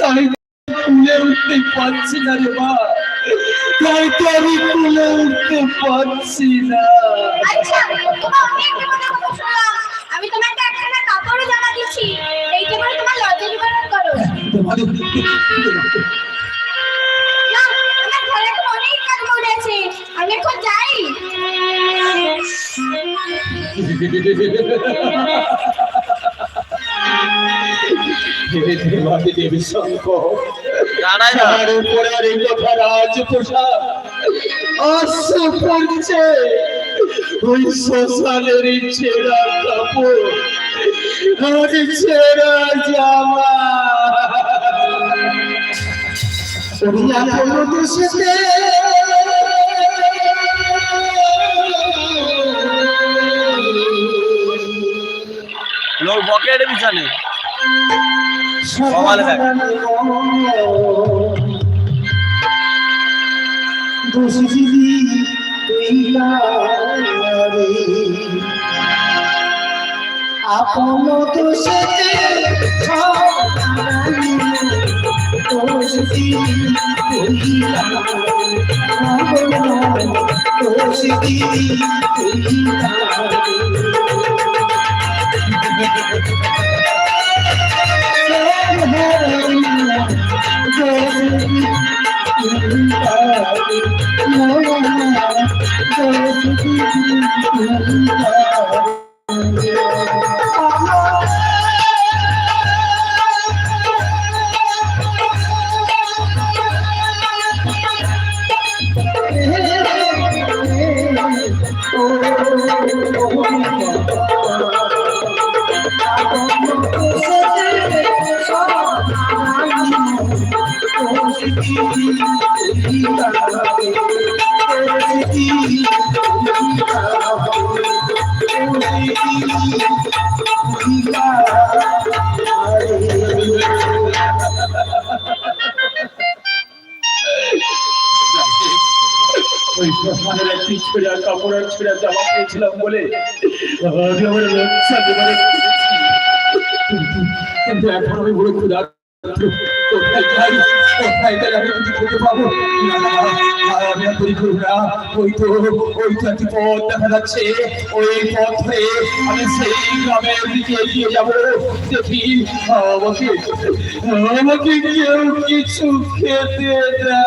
আমি কুলে উঠতে পারছি না রে মা, তাই তো আমি কুলে উঠতে পারছি না। আমি তোমাকে একটা কাপড় জামা দিচ্ছি, এইটা করে তোমার লজ্জা নিবারণ করো। না, আমার ঘরে এখন অনেক কাজ পড়ে আছে, আমি এখন যাই। দেবী শঙ্কর তার উপরে আর এই কথা রাজপ্রসাদ আশা করছে ওই শ্মশানের ছেঁড়া কাপড় আর ছেঁড়া জামা লোক বকেট বিছানে সকালে থাকে আপন দোষে একটি ছেঁড়া কাপড় আর ছেঁড়া জামা পেয়েছিলাম বলে আমি আমার লজ্জা নিবারণ করেছি। কিন্তু এখন আমি বড় ক্ষুধা, কোথায় যাই কোথায় গেলে আমি কিছু খেতে পাবো আমি আর তৈরি করবো না। ওই তো একটি পথ দেখা যাচ্ছে, ওই পথ হয়ে আমি সেই গ্রামের দিকে এগিয়ে যাবো। দেখি আমাকে কেউ কিছু খেতে দেয়।